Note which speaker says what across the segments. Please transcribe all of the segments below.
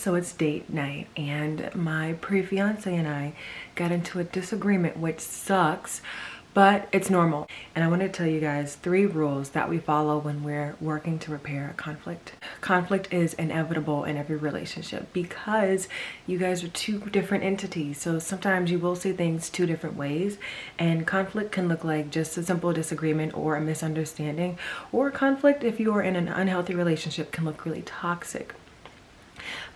Speaker 1: So it's date night and my pre-fiance and I got into a disagreement, which sucks, but it's normal. And I want to tell you guys 3 rules that we follow when we're working to repair a conflict. Conflict is inevitable in every relationship because you guys are 2 different entities. So sometimes you will see things 2 different ways, and conflict can look like just a simple disagreement or a misunderstanding, or conflict, if you are in an unhealthy relationship, can look really toxic.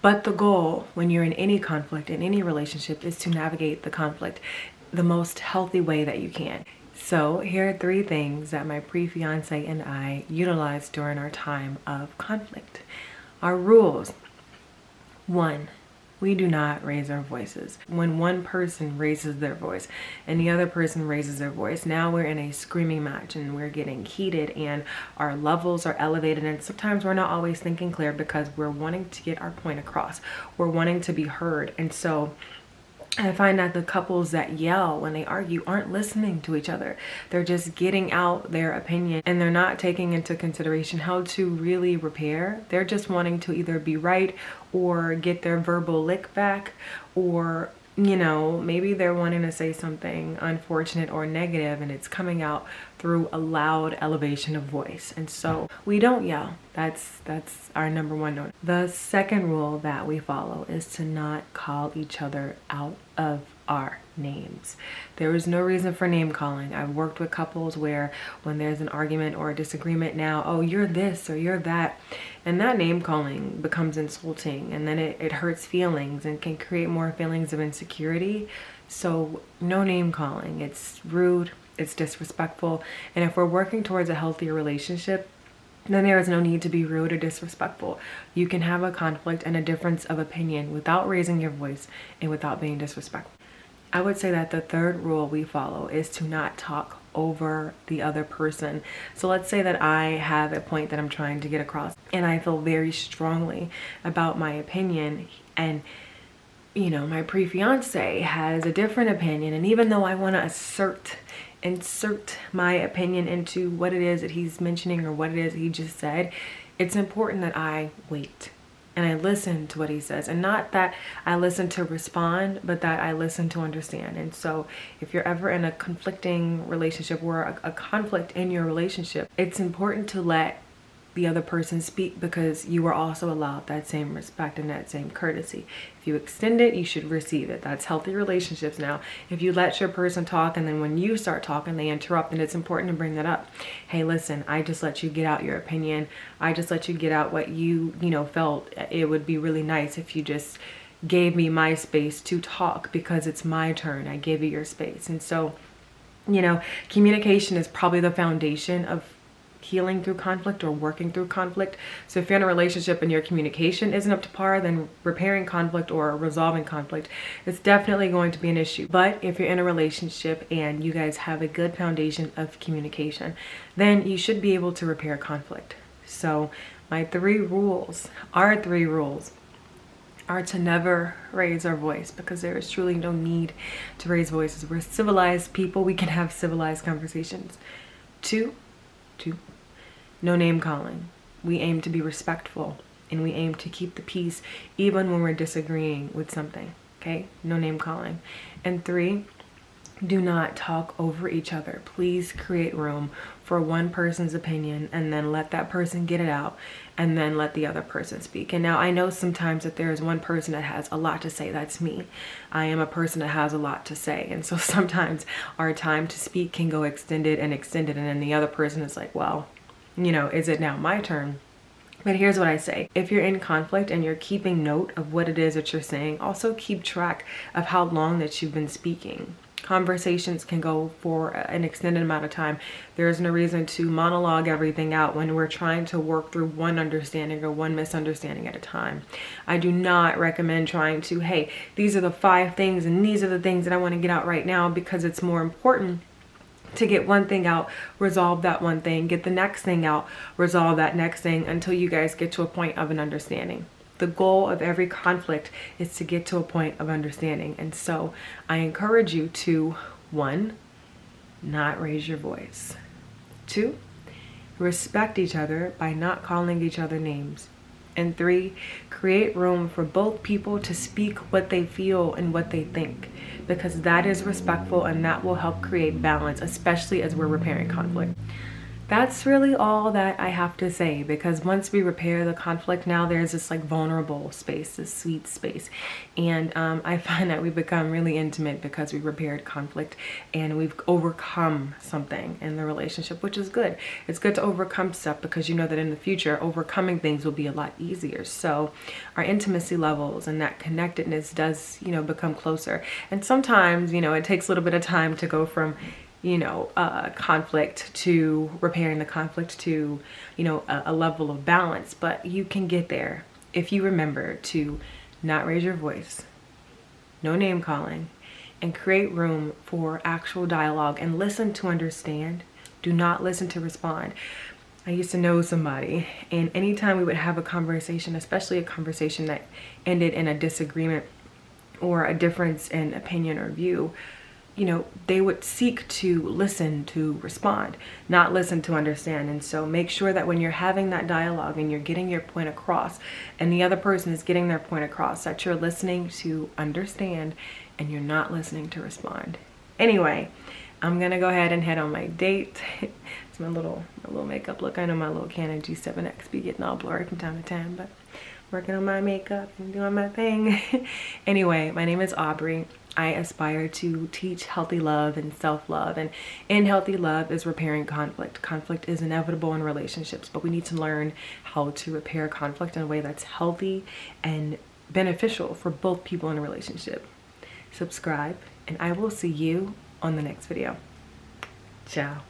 Speaker 1: But the goal when you're in any conflict, in any relationship, is to navigate the conflict the most healthy way that you can. So here are 3 things that my pre-fiance and I utilized during our time of conflict. Our rules. 1, we do not raise our voices. When one person raises their voice and the other person raises their voice, now we're in a screaming match and we're getting heated and our levels are elevated, and sometimes we're not always thinking clear because we're wanting to get our point across. We're wanting to be heard. And so I find that the couples that yell when they argue aren't listening to each other. They're just getting out their opinion and they're not taking into consideration how to really repair. They're just wanting to either be right or get their verbal lick back, or maybe they're wanting to say something unfortunate or negative and it's coming out through a loud elevation of voice. And so we don't yell. That's our number 1 note. The second rule that we follow is to not call each other out of our names. There is no reason for name calling. I've worked with couples where when there's an argument or a disagreement now, oh, you're this or you're that, and that name calling becomes insulting, and then it hurts feelings and can create more feelings of insecurity. So no name calling. It's rude, it's disrespectful, and if we're working towards a healthier relationship, then there is no need to be rude or disrespectful. You can have a conflict and a difference of opinion without raising your voice and without being disrespectful. I would say that the third rule we follow is to not talk over the other person. So let's say that I have a point that I'm trying to get across and I feel very strongly about my opinion, and my pre-fiance has a different opinion, and even though I want to insert my opinion into what it is that he's mentioning or what it is he just said, it's important that I wait and I listen to what he says, and not that I listen to respond, but that I listen to understand. And so if you're ever in a conflicting relationship or a conflict in your relationship, it's important to let the other person speak, because you are also allowed that same respect and that same courtesy. If you extend it, you should receive it. That's healthy relationships. Now, if you let your person talk and then when you start talking, they interrupt, and it's important to bring that up. Hey, listen, I just let you get out your opinion. I just let you get out what you felt. It would be really nice if you just gave me my space to talk, because it's my turn. I gave you your space. And so, communication is probably the foundation of healing through conflict or working through conflict. So if you're in a relationship and your communication isn't up to par, then repairing conflict or resolving conflict is definitely going to be an issue. But if you're in a relationship and you guys have a good foundation of communication, then you should be able to repair conflict. So my 3 rules are to never raise our voice, because there is truly no need to raise voices. We're civilized people. We can have civilized conversations. 2, no name calling. We aim to be respectful and we aim to keep the peace even when we're disagreeing with something. Okay? No name calling. And 3, do not talk over each other. Please create room for one person's opinion and then let that person get it out, and then let the other person speak. And now I know sometimes that there is one person that has a lot to say. That's me. I am a person that has a lot to say. And so sometimes our time to speak can go extended, and then the other person is like, well, is it now my turn? But here's what I say. If you're in conflict and you're keeping note of what it is that you're saying, also keep track of how long that you've been speaking. Conversations can go for an extended amount of time. There's no reason to monologue everything out when we're trying to work through one understanding or one misunderstanding at a time. I do not recommend trying to, hey, these are the 5 things and these are the things that I want to get out right now, because it's more important to get one thing out, resolve that one thing, get the next thing out, resolve that next thing, until you guys get to a point of an understanding. The goal of every conflict is to get to a point of understanding. And so I encourage you to, 1, not raise your voice. 2, respect each other by not calling each other names. And 3, create room for both people to speak what they feel and what they think, because that is respectful and that will help create balance, especially as we're repairing conflict. That's really all that I have to say, because once we repair the conflict, now there's this like vulnerable space, this sweet space. And I find that we become really intimate because we repaired conflict and we've overcome something in the relationship, which is good. It's good to overcome stuff because you know that in the future, overcoming things will be a lot easier. So our intimacy levels and that connectedness does, you know, become closer. And sometimes, you know, it takes a little bit of time to go from conflict to repairing the conflict to, a level of balance, but you can get there if you remember to not raise your voice, no name calling, and create room for actual dialogue and listen to understand. Do not listen to respond. I used to know somebody, and anytime we would have a conversation, especially a conversation that ended in a disagreement or a difference in opinion or view, they would seek to listen to respond, not listen to understand. And so make sure that when you're having that dialogue and you're getting your point across and the other person is getting their point across, that you're listening to understand and you're not listening to respond. Anyway, I'm gonna go ahead and head on my date. It's my little makeup look. I know my little Canon G7X be getting all blurry from time to time, but working on my makeup and doing my thing. Anyway, my name is Aubri. I aspire to teach healthy love and self-love, and in healthy love is repairing conflict. Conflict is inevitable in relationships, but we need to learn how to repair conflict in a way that's healthy and beneficial for both people in a relationship. Subscribe, and I will see you on the next video. Ciao.